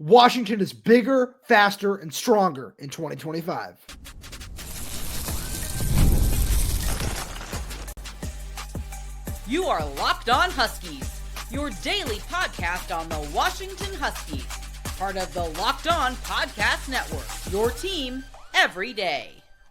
Washington is bigger, faster, and stronger in 2025. You are Locked On Huskies, your daily podcast on the Washington Huskies, part of the Locked On Podcast Network, your team every day.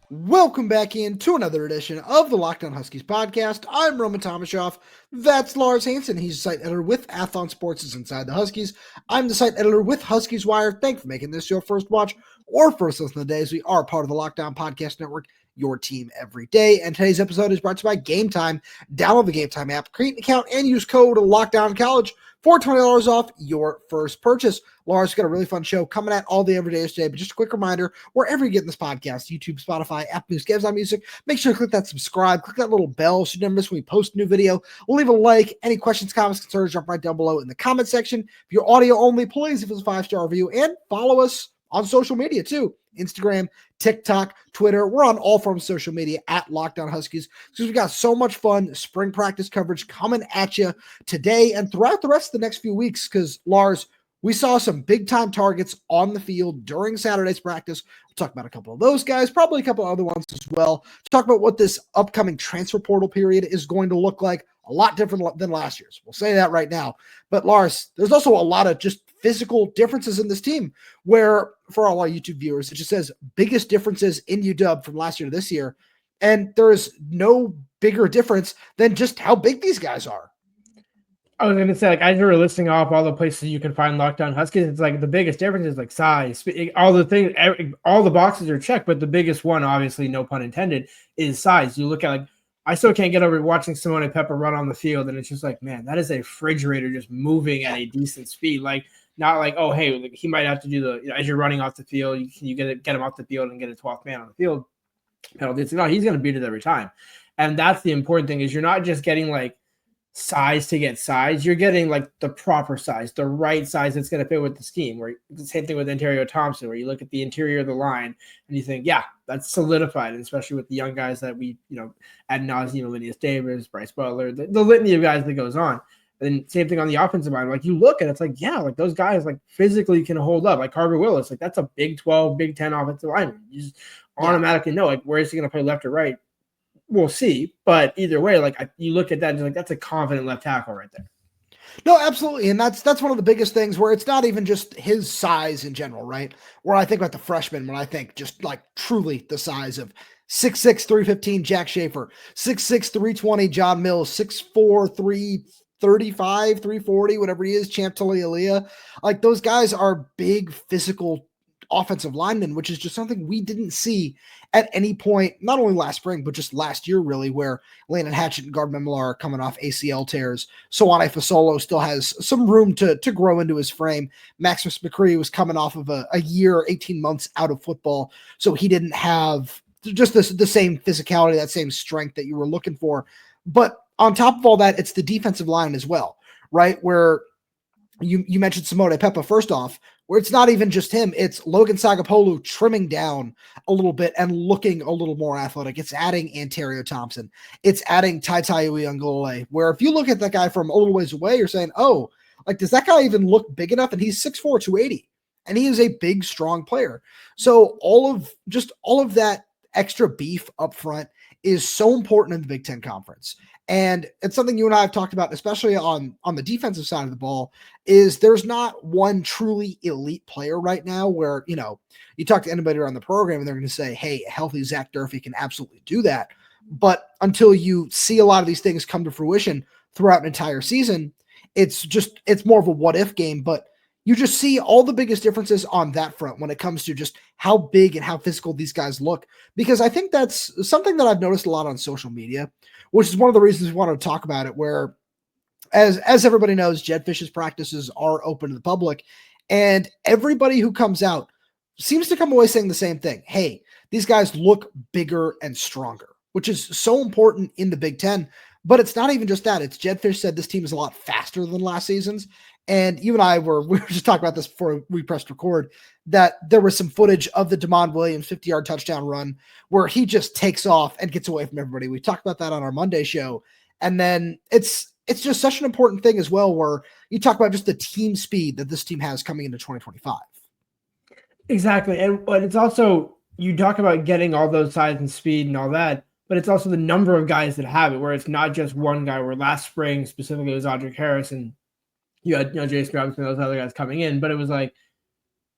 Welcome back into another edition of the Locked On Huskies podcast. I'm Roman Tomashoff. That's Lars Hanson. He's the site editor with Athlon Sports' Inside the Huskies. I'm the site editor with Huskies Wire. Thanks for making this your first watch or first listen of the day, as we are part of the Locked On Podcast Network, your team every day. And today's episode is brought to you by Game Time. Download the Game Time app, create an account, and use code LOCKDOWNCollege for $20 off your first purchase. Lars, got a really fun show coming at all day, every day today. But just a quick reminder, wherever you get this podcast, YouTube, Spotify, Apple Music, Amazon Music, make sure to click that subscribe, click that little bell so you never miss when we post a new video. Leave a like. Any questions, comments, concerns, drop right down below in the comment section. If you're audio only, please give us a 5-star review and follow us on social media too. Instagram, TikTok, Twitter. We're on all forms of social media at Locked On Huskies because we got so much fun spring practice coverage coming at you today and throughout the rest of the next few weeks. Because, Lars, we saw some big-time targets on the field during Saturday's practice. We'll talk about a couple of those guys, probably a couple other ones as well. Talk about what this upcoming transfer portal period is going to look like. A lot different than last year's. We'll say that right now. But, Lars, there's also a lot of just physical differences in this team where, for all our YouTube viewers, it just says biggest differences in UW from last year to this year. And there is no bigger difference than just how big these guys are. I was going to say, like, as you were listing off all the places you can find Locked On Huskies, it's like the biggest difference is like size. All the things, all the boxes are checked, but the biggest one, obviously, no pun intended, is size. You look at, like, I still can't get over watching Simote and Pepa run on the field, and it's just like, man, that is a refrigerator just moving at a decent speed. Like, not like, oh, hey, like, he might have to do the, you know, as you're running off the field, you get him off the field and get a 12th man on the field penalty. No, he's going to beat it every time. And that's the important thing, is you're not just getting like size to get size. You're getting like the proper size, the right size that's going to fit with the scheme. Where the same thing with Anterio Thompson, where you look at the interior of the line and you think, yeah, that's solidified. And especially with the young guys that we, you know, ad nauseum, Linus Davis, Bryce Butler, the litany of guys that goes on. And same thing on the offensive line. Like, you look and it's like, yeah, like those guys like physically can hold up. Like Carver Willis, like that's a Big 12, Big 10 offensive lineman. You just automatically know, like, where is he going to play, left or right? We'll see. But either way, like you look at that and you're like, that's a confident left tackle right there. No, absolutely. And that's one of the biggest things, where it's not even just his size in general, right? Where I think about the freshman, when I think just like truly the size of 6'6", 315 Jack Schaefer, 6'6", 320 John Mills, 6'4", 335, 340, whatever he is, Champ Talialia. Like, those guys are big physical offensive linemen, which is just something we didn't see at any point, not only last spring, but just last year, really, where Landon Hatchett and Gardner Millar are coming off ACL tears. Soane Fasolo still has some room to grow into his frame. Maximus McCree was coming off of a year, 18 months out of football, so he didn't have just the same physicality, that same strength that you were looking for. But on top of all that, it's the defensive line as well, right? Where you mentioned Simote Pepa first off, where it's not even just him, it's Logan Sagapolu trimming down a little bit and looking a little more athletic. It's adding Anterio Thompson. It's adding Tai Uyunglele, where if you look at that guy from a little ways away, you're saying, oh, like, does that guy even look big enough? And he's 6'4", 280, and he is a big, strong player. So all of that extra beef up front is so important in the Big Ten Conference. And it's something you and I have talked about, especially on the defensive side of the ball, is there's not one truly elite player right now where, you know, you talk to anybody around the program and they're going to say, hey, a healthy Zach Durfee can absolutely do that. But until you see a lot of these things come to fruition throughout an entire season, it's more of a what if game. But you just see all the biggest differences on that front when it comes to just how big and how physical these guys look. Because I think that's something that I've noticed a lot on social media, which is one of the reasons we wanted to talk about it, where as everybody knows, Jedd Fisch's practices are open to the public, and everybody who comes out seems to come away saying the same thing. Hey, these guys look bigger and stronger, which is so important in the Big Ten. But it's not even just that. It's Jedd Fisch said this team is a lot faster than last season's. And you and I we were just talking about this before we pressed record, that there was some footage of the DeMond Williams 50-yard touchdown run where he just takes off and gets away from everybody. We talked about that on our Monday show. And then it's it's just such an important thing as well, where you talk about just the team speed that this team has coming into 2025. Exactly. But it's also, you talk about getting all those size and speed and all that, but it's also the number of guys that have it, where it's not just one guy, where last spring specifically it was Audric Harris and you had, Jason Robinson, those other guys coming in, but it was like,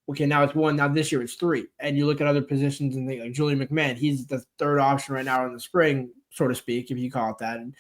okay, now it's one, now this year it's three. And you look at other positions and think like Julian McMahon, he's the third option right now in the spring, so to speak, if you call it that. And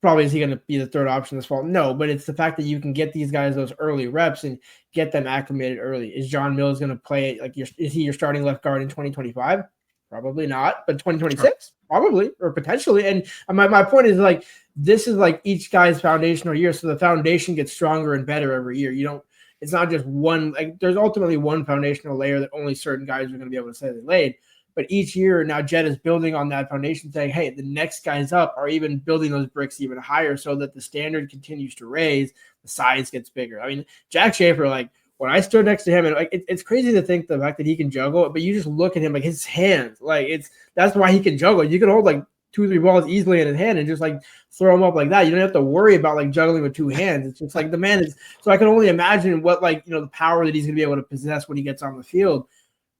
probably is he going to be the third option this fall? No, but it's the fact that you can get these guys those early reps and get them acclimated early. Is John Mills going to play is he your starting left guard in 2025? Probably not, but 2026 probably, or potentially. And my point is, like, this is like each guy's foundational year, so the foundation gets stronger and better every year. It's not just one, like, there's ultimately one foundational layer that only certain guys are going to be able to say they laid. But each year now, Jedd is building on that foundation, saying, hey, the next guys up are even building those bricks even higher, so that the standard continues to raise, the size gets bigger. I mean, Jack Schaefer, like, when I stood next to him, and like, it's crazy to think the fact that he can juggle, but you just look at him, like, his hands, like, that's why he can juggle. You can hold like 2-3 balls easily in his hand and just like throw them up like that. You don't have to worry about like juggling with two hands. It's just like the man is. So I can only imagine what, like, the power that he's going to be able to possess when he gets on the field.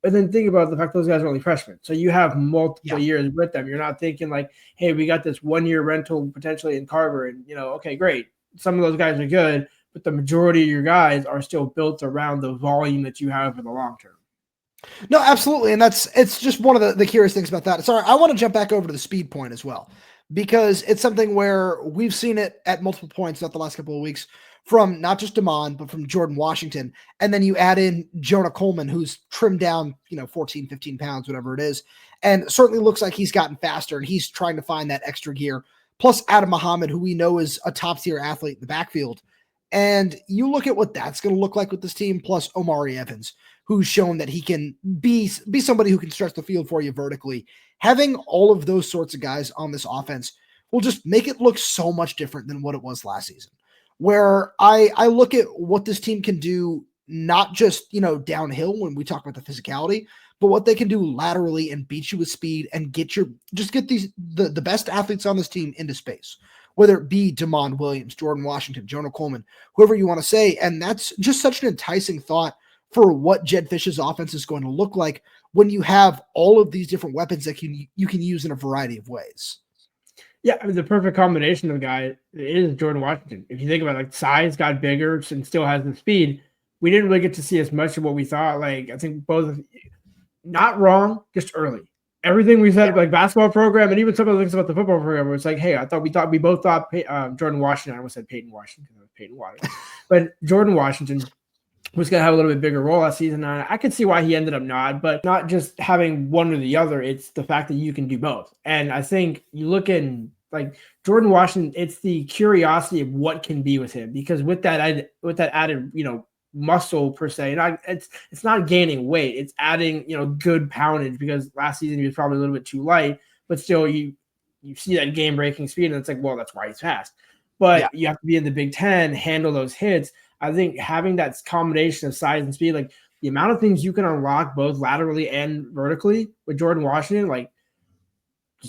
But then think about the fact those guys are only freshmen. So you have multiple years with them. You're not thinking like, hey, we got this 1-year rental potentially in Carver, and okay, great. Some of those guys are good, but the majority of your guys are still built around the volume that you have for the long term. No, absolutely. And it's just one of the curious things about that. Sorry, I want to jump back over to the speed point as well, because it's something where we've seen it at multiple points throughout the last couple of weeks, from not just Damon, but from Jordan Washington. And then you add in Jonah Coleman, who's trimmed down, 14, 15 pounds, whatever it is. And certainly looks like he's gotten faster and he's trying to find that extra gear. Plus Adam Muhammad, who we know is a top tier athlete in the backfield. And you look at what that's going to look like with this team, plus Omari Evans, who's shown that he can be somebody who can stretch the field for you vertically. Having all of those sorts of guys on this offense will just make it look so much different than what it was last season, where I look at what this team can do, not just, downhill when we talk about the physicality, but what they can do laterally and beat you with speed and get the best athletes on this team into space, whether it be Damon Williams, Jordan Washington, Jonah Coleman, whoever you want to say. And that's just such an enticing thought for what Jedd Fisch's offense is going to look like when you have all of these different weapons that you can use in a variety of ways. Yeah, I mean, the perfect combination of guy is Jordan Washington. If you think about, like, size got bigger and still has the speed, we didn't really get to see as much of what we thought. Like, I think both, not wrong, just early. Everything we said, like basketball program, and even some of the things about the football program, where it's like, hey, we both thought Jordan Washington. I almost said Peyton Washington because it was Peyton Waters, but Jordan Washington was going to have a little bit bigger role last season. And I could see why he ended up not, but not just having one or the other. It's the fact that you can do both. And I think you look in, like, Jordan Washington, it's the curiosity of what can be with him, because with that added, muscle per se, it's not gaining weight, it's adding, good poundage, because last season he was probably a little bit too light, but still you see that game breaking speed, and it's like, well, that's why he's fast. But you have to be in the Big Ten, handle those hits. I think having that combination of size and speed, like the amount of things you can unlock both laterally and vertically with Jordan Washington, like,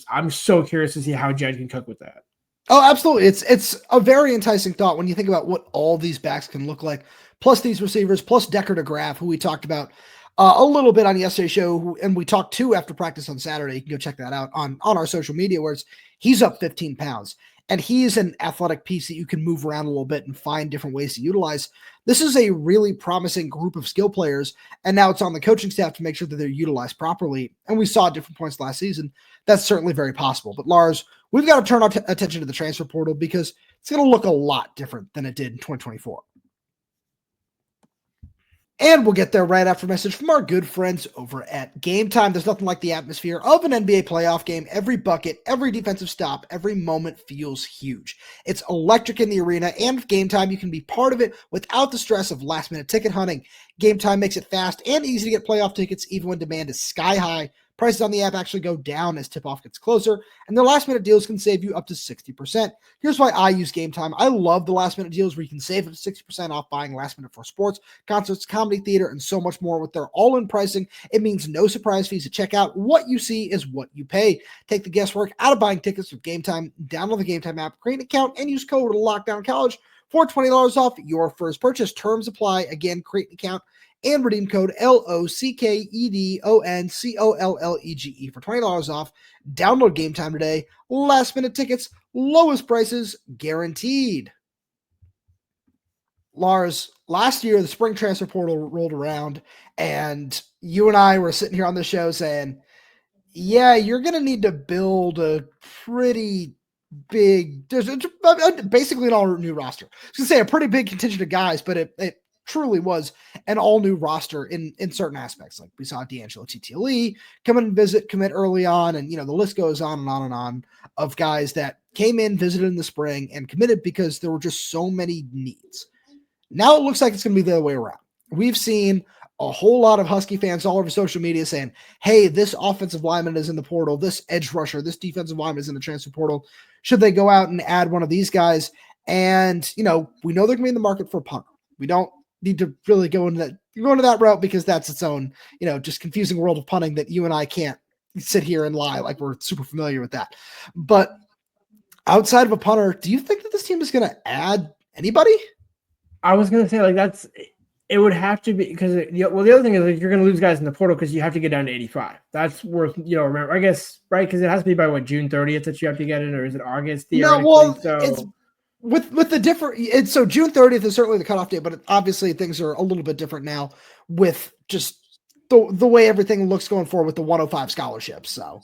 I'm so curious to see how Jedd can cook with that. Oh, absolutely. It's a very enticing thought when you think about what all these backs can look like, plus these receivers, plus Decker DeGraff, who we talked about a little bit on yesterday's show, and we talked to after practice on Saturday. You can go check that out on our social media, where he's up 15 pounds. And he's an athletic piece that you can move around a little bit and find different ways to utilize. This is a really promising group of skill players, and now it's on the coaching staff to make sure that they're utilized properly. And we saw at different points last season. That's certainly very possible. But Lars, we've got to turn our attention to the transfer portal, because it's going to look a lot different than it did in 2024. And we'll get there right after a message from our good friends over at Game Time. There's nothing like the atmosphere of an NBA playoff game. Every bucket, every defensive stop, every moment feels huge. It's electric in the arena, and with Game Time, you can be part of it without the stress of last-minute ticket hunting. Game Time makes it fast and easy to get playoff tickets, even when demand is sky high. Prices on the app actually go down as tip-off gets closer, and their last-minute deals can save you up to 60%. Here's why I use Game Time. I love the last-minute deals where you can save up to 60% off buying last minute for sports, concerts, comedy, theater, and so much more. With their all-in pricing, it means no surprise fees at checkout. What you see is what you pay. Take the guesswork out of buying tickets with Game Time. Download the Game Time app, create an account, and use code LOCKDOWNCollege for $20 off your first purchase. Terms apply. Again, create an account and redeem code LOCKEDONCOLLEGE for $20 off. Download Game Time today. Last minute tickets, lowest prices guaranteed. Lars, last year the spring transfer portal rolled around, and you and I were sitting here on the show saying, yeah, you're going to need to build a pretty big, there's basically an all new roster. I was going to say a pretty big contingent of guys, but it truly was an all new roster in certain aspects. Like we saw D'Angelo TTLE come in and visit, commit early on, and the list goes on and on and on of guys that came in, visited in the spring, and committed because there were just so many needs. Now it looks like it's going to be the other way around. We've seen a whole lot of Husky fans all over social media saying, hey, this offensive lineman is in the portal, this edge rusher, this defensive lineman is in the transfer portal. Should they go out and add one of these guys? And, we know they're going to be in the market for a punter. We don't need to really go into that route because that's its own, just confusing world of punting that you and I can't sit here and lie like we're super familiar with that. But outside of a punter, do you think that this team is going to add anybody? I was going to say it would have to be because, the other thing is you're going to lose guys in the portal because you have to get down to 85. That's worth, remember, I guess, right? Because it has to be by June 30th that you have to get in, or is it August? No, well, it's with the different, so June 30th is certainly the cutoff date, but obviously things are a little bit different now with just the way everything looks going forward with the 105 scholarships. So.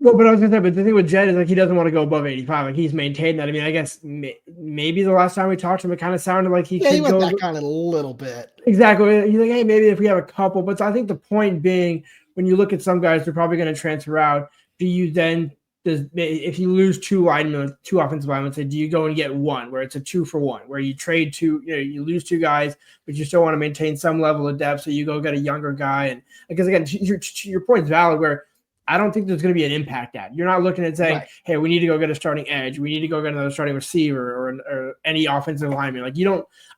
Well, but I was going to say, but the thing with Jedd is he doesn't want to go above 85. He's maintained that. I mean, I guess maybe the last time we talked to him, it kind of sounded like he went back on it a little bit. Exactly. He's like, hey, maybe if we have a couple. But I think the point being, when you look at some guys, they're probably going to transfer out. Do you then, if you lose two offensive linemen, say, do you go and get one where it's a 2-for-1, where you trade two, you lose two guys, but you still want to maintain some level of depth, so you go get a younger guy. And because again, your point is valid where I don't think there's going to be an impact at. You're not looking at saying, right, hey, we need to go get a starting edge. We need to go get another starting receiver or any offensive lineman.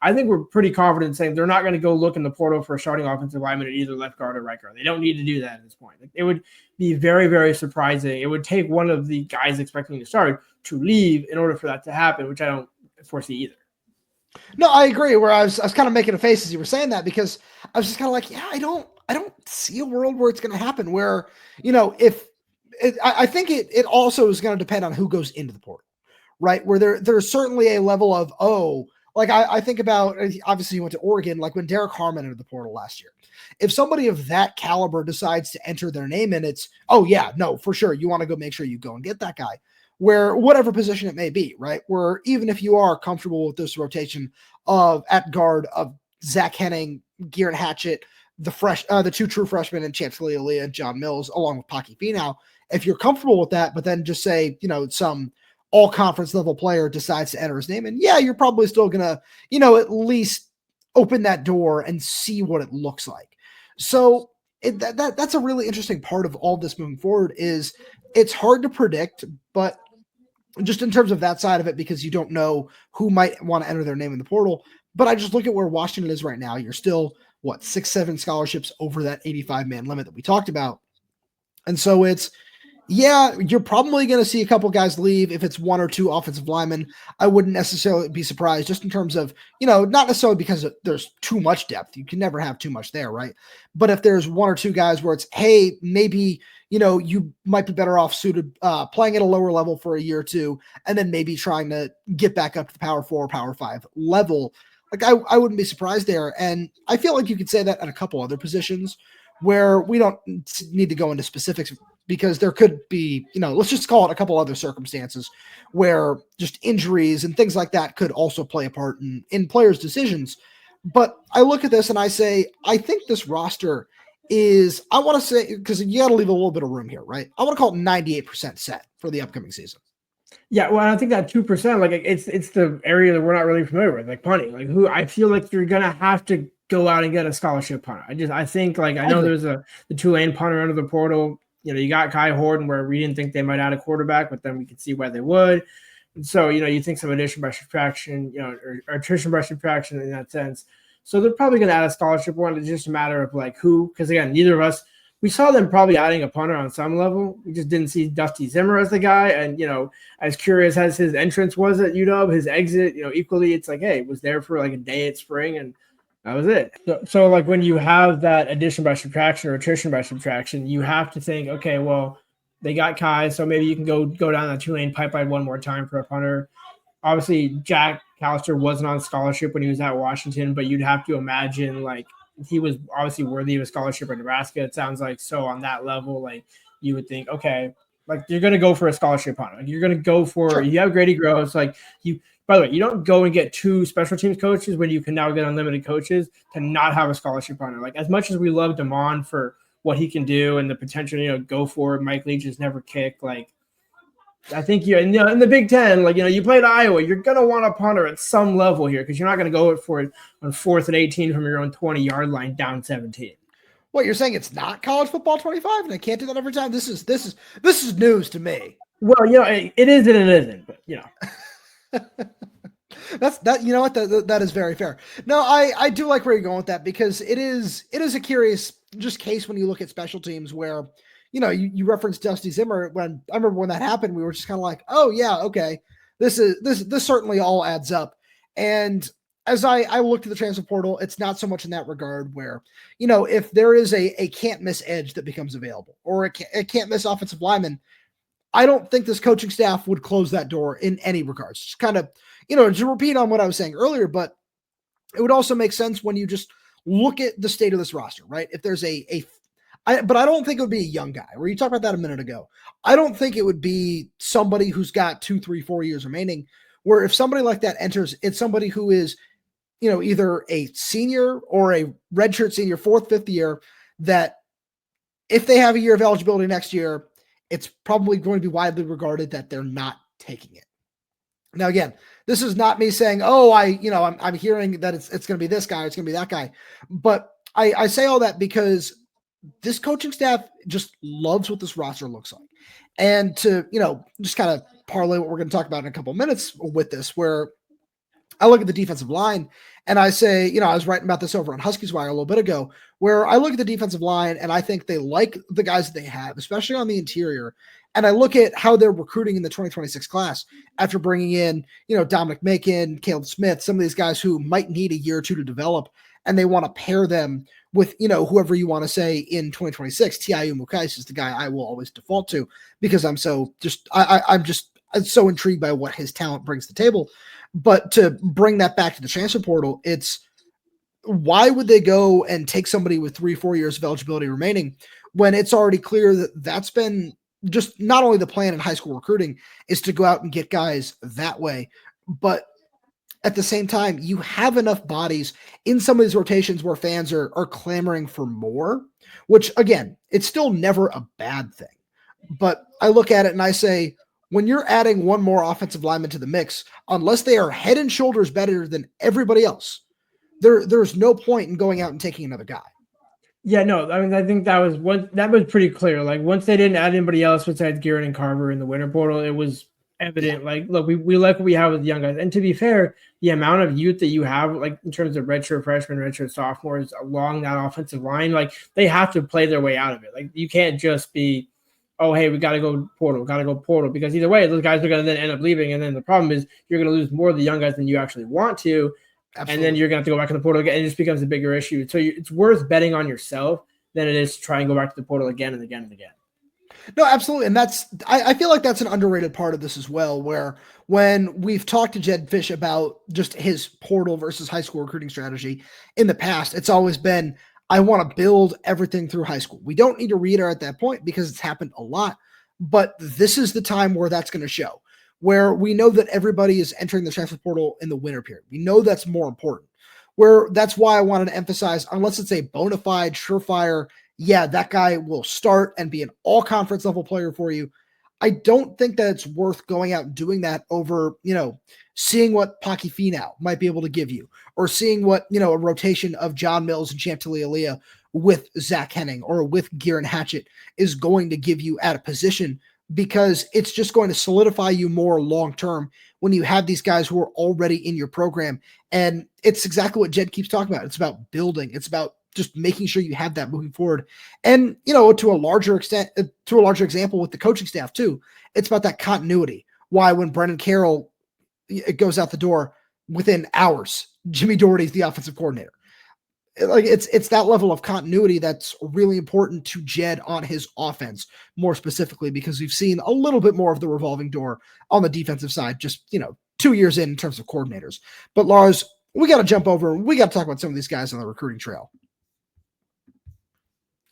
I think we're pretty confident saying they're not going to go look in the portal for a starting offensive lineman at either left guard or right guard. They don't need to do that at this point. It would be very, very surprising. It would take one of the guys expecting to start to leave in order for that to happen, which I don't foresee either. No, I agree. Where I was kind of making a face as you were saying that because I was just kind of like, yeah, I don't see a world where it's going to happen where, I think it also is going to depend on who goes into the portal, right? Where there's certainly a level of, I think about, obviously you went to Oregon, like when Derek Harmon entered the portal last year. If somebody of that caliber decides to enter their name in, it's, oh yeah, no, for sure. You want to go make sure you go and get that guy where whatever position it may be, right? Where even if you are comfortable with this rotation of at guard of Zach Henning, Gearin Hatchett, the two true freshmen and Chance Leah and John Mills, along with Paki Finau. If you're comfortable with that, but then just say, some all conference level player decides to enter his name, and yeah, you're probably still gonna, at least open that door and see what it looks like. So that's a really interesting part of all this moving forward is it's hard to predict, but just in terms of that side of it, because you don't know who might want to enter their name in the portal. But I just look at where Washington is right now. You're still 6-7 scholarships over that 85-man limit that we talked about. And so it's, yeah, you're probably going to see a couple guys leave. If it's one or two offensive linemen, I wouldn't necessarily be surprised just in terms of, not necessarily because there's too much depth. You can never have too much there, right? But if there's one or two guys where it's, hey, maybe, you might be better off suited playing at a lower level for a year or two, and then maybe trying to get back up to the Power 4, Power 5 level. I wouldn't be surprised there. And I feel like you could say that at a couple other positions where we don't need to go into specifics because there could be, let's just call it a couple other circumstances where just injuries and things like that could also play a part in players' decisions. But I look at this and I say, I think this roster is, I want to say, because you got to leave a little bit of room here, right? I want to call it 98% set for the upcoming season. Yeah, well, I think that 2%, it's the area that we're not really familiar with, like punting. Who I feel like you're gonna have to go out and get a scholarship punter. I think like I know there's the Tulane punter under the portal. You got Kai Horton where we didn't think they might add a quarterback, but then we could see why they would. And so, you think some addition by subtraction, or attrition by subtraction in that sense. So they're probably going to add a scholarship one. It's just a matter of like who, because again, neither of us, we saw them probably adding a punter on some level. We just didn't see Dusty Zimmer as the guy. And, as curious as his entrance was at UW, his exit, equally, it's like, hey, it was there for like a day at spring and that was it. So like when you have that addition by subtraction or attrition by subtraction, you have to think, okay, well, they got Kai, so maybe you can go down that two-lane pipeline one more time for a punter. Obviously, Jack Callister wasn't on scholarship when he was at Washington, but you'd have to imagine like he was obviously worthy of a scholarship at Nebraska. It sounds like so on that level, like you would think, okay, like you're going to go for a scholarship punter. Like you're going to go for sure. You have Grady Gross, like you. By the way, you don't go and get 2 special teams coaches when you can now get unlimited coaches to not have a scholarship punter. Like as much as we love Damon for what he can do and the potential, go for it. Mike Leach's never kick. Like I think in the Big Ten, like you played Iowa, you're gonna want a punter at some level here because you're not gonna go for it on 4th and 18 from your own 20-yard line down 17. What you're saying? It's not college football 25, and I can't do that every time. This is news to me. Well, it is and it isn't, but That's that. You know what? That is very fair. No, I do like where you're going with that because it is a curious just case when you look at special teams where you referenced Dusty Zimmer. When I remember when that happened, we were just kind of like, oh yeah, okay, this certainly all adds up. And as I looked at the transfer portal, it's not so much in that regard where if there is a can't miss edge that becomes available or a can't miss offensive lineman, I don't think this coaching staff would close that door in any regards. Just kind of, to repeat on what I was saying earlier, but it would also make sense when you just look at the state of this roster, right? If there's but I don't think it would be a young guy where you talked about that a minute ago. I don't think it would be somebody who's got 2, 3, 4 years remaining, where if somebody like that enters, it's somebody who is, either a senior or a redshirt senior, 4th, 5th year, that if they have a year of eligibility next year, it's probably going to be widely regarded that they're not taking it. Now, again, this is not me saying, oh, I'm hearing that it's going to be this guy, it's going to be that guy. But I say all that because this coaching staff just loves what this roster looks like. And to, just kind of parlay what we're going to talk about in a couple of minutes with this, where I look at the defensive line and I say, I was writing about this over on Huskies Wire a little bit ago, where I look at the defensive line and I think they like the guys that they have, especially on the interior. And I look at how they're recruiting in the 2026 class after bringing in, Dominic Macon, Caleb Smith, some of these guys who might need a year or two to develop, and they want to pair them with, whoever you want to say in 2026. T.I.U. Mukais is the guy I will always default to because I'm so I'm so intrigued by what his talent brings to the table. But to bring that back to the transfer portal, it's why would they go and take somebody with 3, 4 years of eligibility remaining when it's already clear that that's been just not only the plan in high school recruiting is to go out and get guys that way, but at the same time, you have enough bodies in some of these rotations where fans are clamoring for more, which again, it's still never a bad thing. But I look at it and I say, when you're adding one more offensive lineman to the mix, unless they are head and shoulders better than everybody else, there's no point in going out and taking another guy. Yeah, no, I mean, I think that was pretty clear. Like once they didn't add anybody else besides Garrett and Carver in the winter portal, it was evident. Yeah. Like, look, we like what we have with the young guys. And to be fair, the amount of youth that you have, like in terms of redshirt freshmen, redshirt sophomores along that offensive line, like they have to play their way out of it. Like you can't just be, oh, hey, we got to go portal, because either way, those guys are going to then end up leaving. And then the problem is you're going to lose more of the young guys than you actually want to. Absolutely. And then you're going to have to go back in the portal again. And it just becomes a bigger issue. So it's worth betting on yourself than it is to try and go back to the portal again and again and again. No, absolutely. And I feel like that's an underrated part of this as well, where when we've talked to Jedd Fisch about just his portal versus high school recruiting strategy in the past, it's always been, I want to build everything through high school. We don't need to read her at that point because it's happened a lot, but this is the time where that's going to show, where we know that everybody is entering the transfer portal in the winter period. We know that's more important, where that's why I wanted to emphasize, unless it's a bona fide, surefire, yeah, that guy will start and be an all conference level player for you. I don't think that it's worth going out and doing that over, seeing what Paki Finau might be able to give you, or seeing what, a rotation of John Mills and Chantilly with Zach Henning or with Gieran Hatchett is going to give you at a position, because it's just going to solidify you more long-term when you have these guys who are already in your program. And it's exactly what Jedd keeps talking about. It's about building. It's about just making sure you have that moving forward. And, to a larger example with the coaching staff too, it's about that continuity. Why when Brendan Carroll it goes out the door within hours, Jimmy Doherty's the offensive coordinator. Like it's that level of continuity that's really important to Jedd on his offense, more specifically, because we've seen a little bit more of the revolving door on the defensive side, just, 2 years in terms of coordinators. But Lars, we got to jump over. We got to talk about some of these guys on the recruiting trail.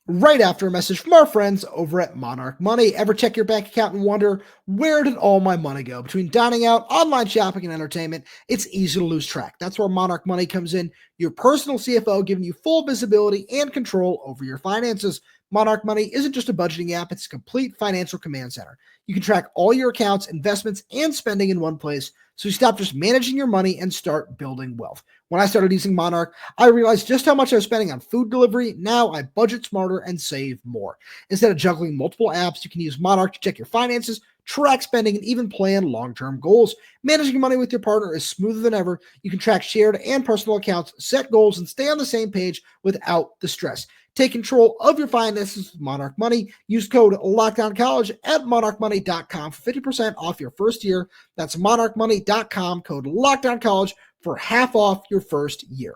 Right after a message from our friends over at Monarch Money. Ever check your bank account and wonder, where did all my money go? Between dining out, online shopping, and entertainment, it's easy to lose track. That's where Monarch Money comes in, your personal CFO, giving you full visibility and control over your finances. Monarch Money isn't just a budgeting app, it's a complete financial command center. You can track all your accounts, investments, and spending in one place, so you stop just managing your money and start building wealth. When I started using Monarch, I realized just how much I was spending on food delivery. Now I budget smarter and save more. Instead of juggling multiple apps, you can use Monarch to check your finances, track spending, and even plan long-term goals. Managing money with your partner is smoother than ever. You can track shared and personal accounts, set goals, and stay on the same page without the stress. Take control of your finances with Monarch Money. Use code LOCKDOWNCollege at monarchmoney.com for 50% off your first year. That's monarchmoney.com, code LOCKDOWNCollege for half off your first year.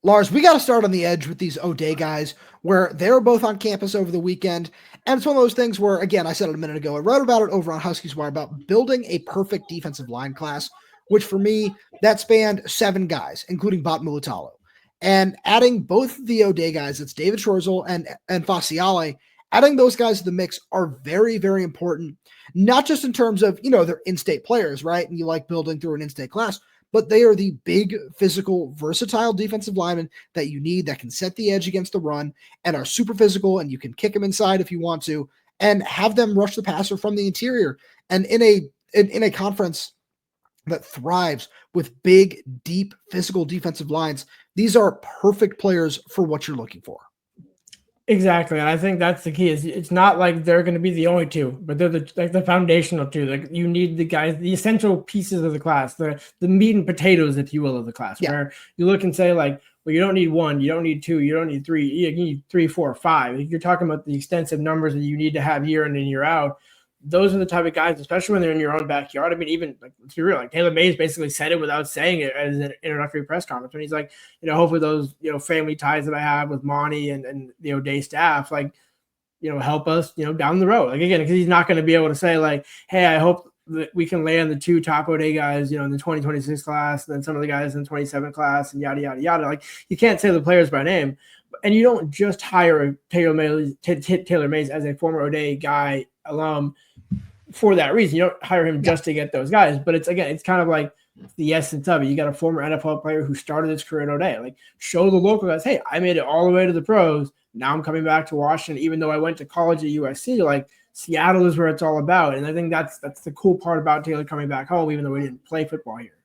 Lars, we got to start on the edge with these O'Day guys, where they're both on campus over the weekend. And it's one of those things where, again, I said it a minute ago, I wrote about it over on Huskies Wire about building a perfect defensive line class, which for me, that spanned 7 guys, including Bot Mulatalo. And adding both the O'Day guys, that's David Schwarzel and Fasciale, adding those guys to the mix are very, very important, not just in terms of, they're in-state players, right? And you like building through an in-state class, but they are the big, physical, versatile defensive linemen that you need that can set the edge against the run and are super physical, and you can kick them inside if you want to and have them rush the passer from the interior. And in a conference that thrives with big, deep, physical defensive lines, these are perfect players for what you're looking for. Exactly, and I think that's the key. Is it's not like they're going to be the only two, but they're the foundational two. Like you need the guys, the essential pieces of the class, the meat and potatoes, if you will, of the class. Yeah. Where you look and say like, well, you don't need 1, you don't need 2, you don't need 3, you need 3, 4, 5. You're talking about the extensive numbers that you need to have year in and year out. Those are the type of guys, especially when they're in your own backyard. I mean, even let's be real, like Taylor Mays basically said it without saying it as an introductory press conference when he's like, hopefully those, family ties that I have with Monty and the O'Day staff, like, help us, down the road. Like again, because he's not going to be able to say like, hey, I hope that we can land the 2 top O'Day guys, in the 2026 class, and then some of the guys in the 27 class, and yada yada yada. Like you can't say the players by name, and you don't just hire Taylor Mays as a former O'Day guy alum for that reason. You don't hire him just to get those guys, but it's kind of like the essence of it. You got a former NFL player who started his career at O'Day. Like show the local guys, hey, I made it all the way to the pros. Now I'm coming back to Washington, even though I went to college at USC. Like Seattle is where it's all about. And I think that's the cool part about Taylor coming back home, even though we didn't play football here.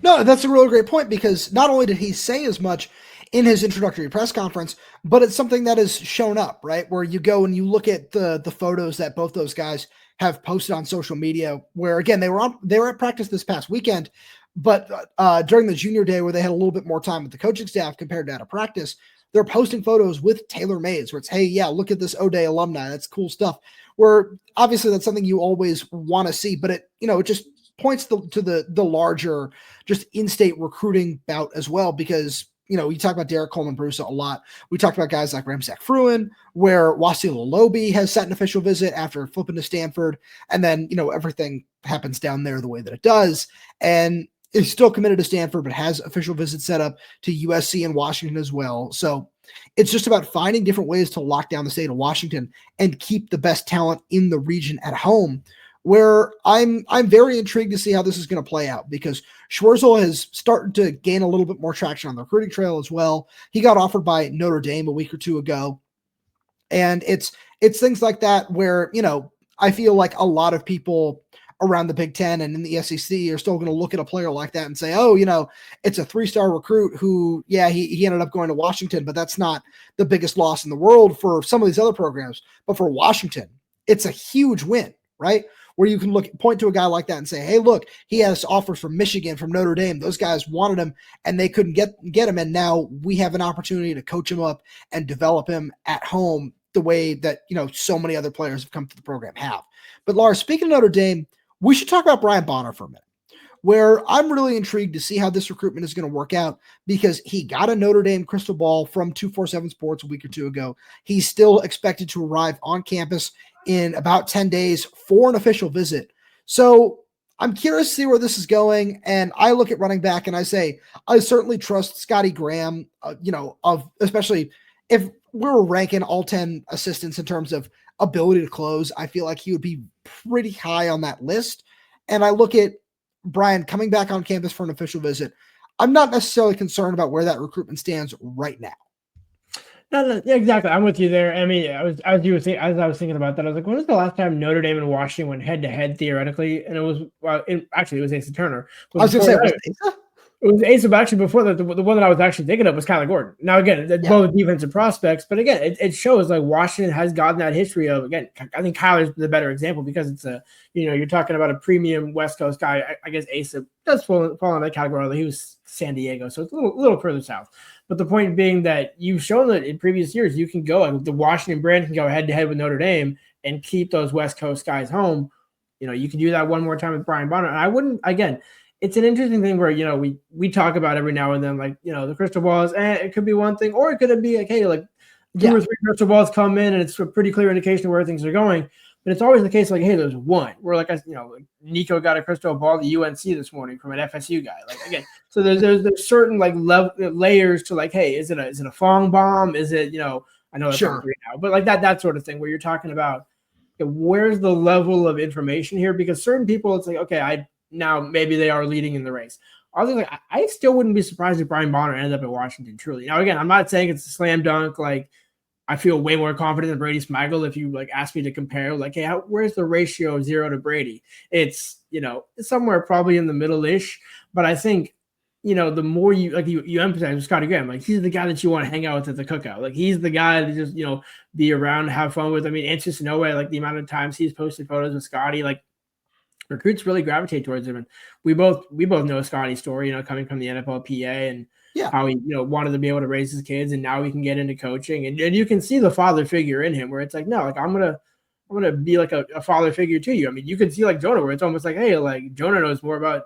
No, that's a really great point, because not only did he say as much in his introductory press conference, but it's something that has shown up, right? Where you go and you look at the photos that both those guys have posted on social media, where again, they were at practice this past weekend, but during the junior day where they had a little bit more time with the coaching staff compared to at a practice, they're posting photos with Taylor Mays where it's, hey, yeah, look at this O'Day alumni. That's cool stuff. Where obviously that's something you always want to see, but it just points to the larger just in-state recruiting bout as well, because you talk about Derek Coleman Brusa a lot. We talked about guys like Ramzak Fruin, where Wasila Lobi has set an official visit after flipping to Stanford, and then everything happens down there the way that it does, and is still committed to Stanford, but has official visits set up to USC and Washington as well. So it's just about finding different ways to lock down the state of Washington and keep the best talent in the region at home, where I'm very intrigued to see how this is going to play out, because Schwarzel has started to gain a little bit more traction on the recruiting trail as well. He got offered by Notre Dame a week or 2 ago. And it's things like that where, I feel like a lot of people around the Big Ten and in the SEC are still going to look at a player like that and say, oh, it's a 3-star recruit who, he ended up going to Washington, but that's not the biggest loss in the world for some of these other programs. But for Washington, it's a huge win, right? Where you can point to a guy like that and say, hey, look, he has offers from Michigan, from Notre Dame. Those guys wanted him and they couldn't get him. And now we have an opportunity to coach him up and develop him at home the way that, so many other players have come to the program have. But Lars, speaking of Notre Dame, we should talk about Brian Bonner for a minute, where I'm really intrigued to see how this recruitment is going to work out because he got a Notre Dame crystal ball from 247 Sports a week or two ago. He's still expected to arrive on campus in about 10 days for an official visit. So I'm curious to see where this is going. And I look at running back and I say, I certainly trust Scotty Graham, especially if we're ranking all 10 assistants in terms of ability to close. I feel like he would be pretty high on that list. And I look at Brian coming back on campus for an official visit. I'm not necessarily concerned about where that recruitment stands right now. No, exactly. I'm with you there. I mean, as I was thinking about that, I was like, when was the last time Notre Dame and Washington went head to head theoretically? And it was it was Asa Turner. I was going to say, it was Asa, but actually before that, the one that I was actually thinking of was Kyler Gordon. Now, again, both defensive prospects, but again, it shows like Washington has gotten that history of, again, I think Kyler's the better example because it's you're talking about a premium West Coast guy. I guess Asa does fall in that category, although he was San Diego, so it's a little further south. But the point being that you've shown that in previous years, you can go, like the Washington brand can go head to head with Notre Dame and keep those West Coast guys home. You can do that one more time with Brian Bonner. And I wouldn't, again, it's an interesting thing where, we talk about every now and then, like, the crystal balls, it could be one thing, or it could be like, hey, like 2 or 3 crystal balls come in and it's a pretty clear indication of where things are going. But it's always the case, like, hey, there's one. Where, like, like Nico got a crystal ball to UNC this morning from an FSU guy. Like, again, so there's certain like layers to, like, hey, is it a Fong bomb? Is it, I know that's sure. 3 now, but like that sort of thing where you're talking about where's the level of information here? Because certain people, it's like, okay, now maybe they are leading in the race. Others, like, I still wouldn't be surprised if Brian Bonner ended up at Washington. Truly, now again, I'm not saying it's a slam dunk. Like, I feel way more confident than Brady Smigel. If you like ask me to compare, like, hey, where's the ratio of 0 to Brady? It's it's somewhere probably in the middle-ish. But I think the more you emphasize with Scotty Graham, like, he's the guy that you want to hang out with at the cookout. Like, he's the guy to just be around, have fun with. I mean, it's just no way. Like, the amount of times he's posted photos with Scotty, like, recruits really gravitate towards him. And we both know Scotty's story, coming from the NFLPA and how he wanted to be able to raise his kids, and now he can get into coaching, and you can see the father figure in him where it's like, no, like I'm gonna be like a father figure to you. I mean, you can see like Jonah where it's almost like, hey, like Jonah knows more about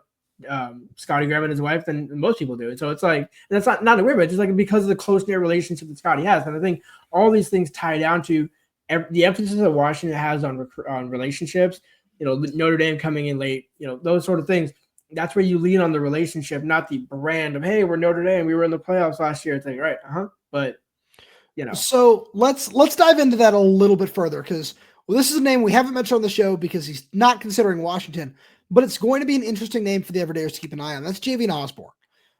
Scotty Graham and his wife than most people do. And so it's like, and that's not a weird, but just like because of the close-knit relationship that Scotty has. And I think all these things tie down to the emphasis that Washington has on relationships. Notre Dame coming in late, those sort of things. That's where you lean on the relationship, not the brand of, hey, we're Notre Dame, we were in the playoffs last year. It's like, right, but So let's dive into that a little bit further because this is a name we haven't mentioned on the show because he's not considering Washington, but it's going to be an interesting name for the Everydayers to keep an eye on. That's Javian Osborne,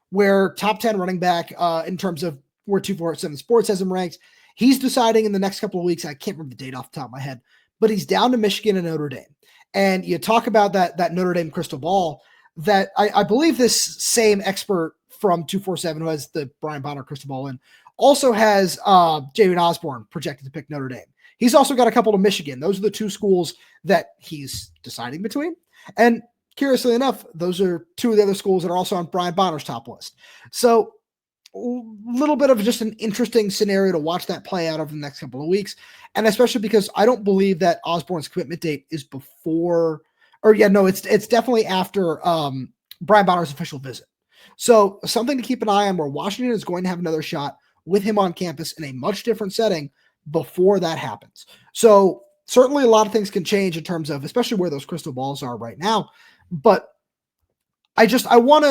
where top 10 running back in terms of where 247 Sports has him ranked. He's deciding in the next couple of weeks. I can't remember the date off the top of my head, but he's down to Michigan and Notre Dame. And you talk about that Notre Dame crystal ball that I believe this same expert from 247 who has the Brian Bonner crystal ball in also has Javian Osborne projected to pick Notre Dame. He's also got a couple to Michigan. Those are the 2 schools that he's deciding between. And curiously enough, those are 2 of the other schools that are also on Brian Bonner's top list. So a little bit of just an interesting scenario to watch that play out over the next couple of weeks. And especially because I don't believe that Osborne's commitment date is before, it's definitely after Brian Bonner's official visit. So something to keep an eye on where Washington is going to have another shot with him on campus in a much different setting before that happens. So certainly a lot of things can change in terms of, especially where those crystal balls are right now. But I want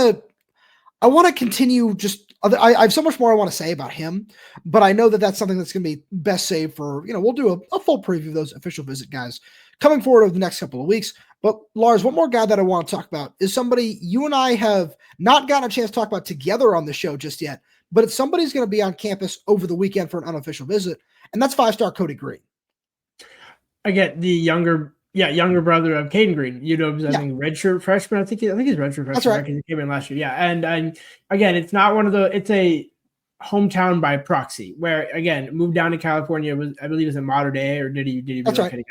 to continue I have so much more I want to say about him, but I know that that's something that's going to be best saved for, we'll do a full preview of those official visit guys coming forward over the next couple of weeks. But Lars, one more guy that I want to talk about is somebody you and I have not gotten a chance to talk about together on the show just yet, but it's somebody's going to be on campus over the weekend for an unofficial visit, and that's 5-star Kodi Greene. Again, the younger brother of Kodi Greene, I think redshirt freshman. I think he's redshirt freshman. That's right. Because he came in last year. Yeah, and again, it's not one of the. It's a hometown by proxy. Where again, moved down to California. I believe it was in Mater Dei, or did he? That's right.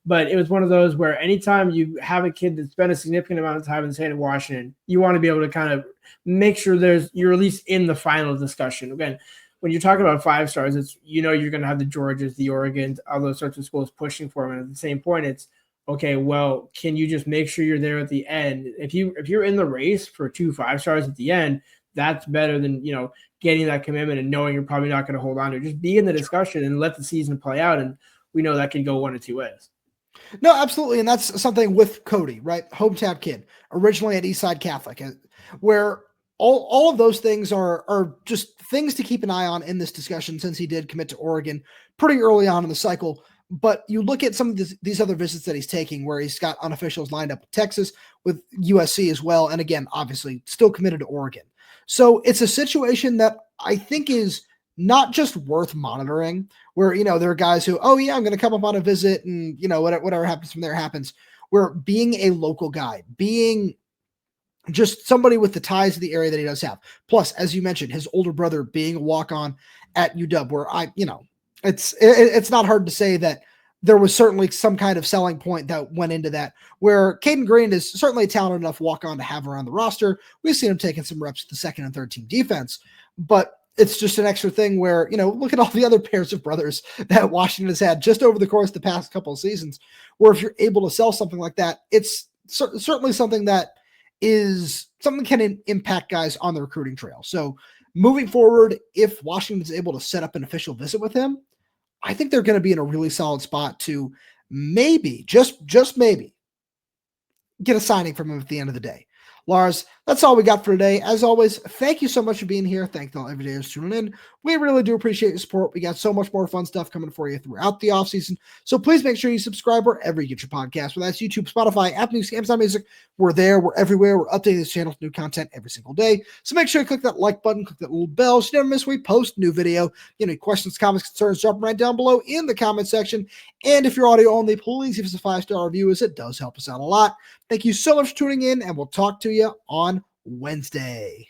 But it was one of those where anytime you have a kid that's spent a significant amount of time in the state of Washington, you want to be able to kind of make sure you're at least in the final discussion. Again, when you're talking about 5 stars, it's you're going to have the Georgias, the Oregons, all those sorts of schools pushing for them. And at the same point, it's okay. Well, can you just make sure you're there at the end? If you're in the race for 2 5 stars at the end, that's better than getting that commitment and knowing you're probably not going to hold on to it. Just be in the discussion and let the season play out. And we know that can go one of 2 ways. No, absolutely. And that's something with Kodi, right? Hometown kid, originally at Eastside Catholic, where all of those things are just things to keep an eye on in this discussion, since he did commit to Oregon pretty early on in the cycle. But you look at some of these other visits that he's taking, where he's got unofficials lined up with Texas, with USC as well. And again, obviously still committed to Oregon. So it's a situation that I think is not just worth monitoring, where, there are guys who, I'm going to come up on a visit and, whatever happens from there happens, where being a local guy, being just somebody with the ties to the area that he does have. Plus, as you mentioned, his older brother being a walk-on at UW, where it's not hard to say that there was certainly some kind of selling point that went into that, where Kodi Greene is certainly a talented enough walk-on to have around the roster. We've seen him taking some reps with the second and third team defense, but it's just an extra thing where, look at all the other pairs of brothers that Washington has had just over the course of the past couple of seasons, where if you're able to sell something like that, it's certainly something that can impact guys on the recruiting trail. So moving forward, if Washington's able to set up an official visit with him, I think they're going to be in a really solid spot to maybe, just maybe, get a signing from him at the end of the day. Lars, that's all we got for today. As always, thank you so much for being here. Thank you all everydayers tuning in. We really do appreciate your support. We got so much more fun stuff coming for you throughout the offseason. So please make sure you subscribe wherever you get your podcast, whether that's YouTube, Spotify, Apple Music, Amazon Music. We're there. We're everywhere. We're updating this channel with new content every single day. So make sure you click that like button, click that little bell so you never miss when we post a new video. Any questions, comments, concerns, drop them right down below in the comment section. And if you're audio only, please give us a 5-star review, as it does help us out a lot. Thank you so much for tuning in, and we'll talk to you on Wednesday.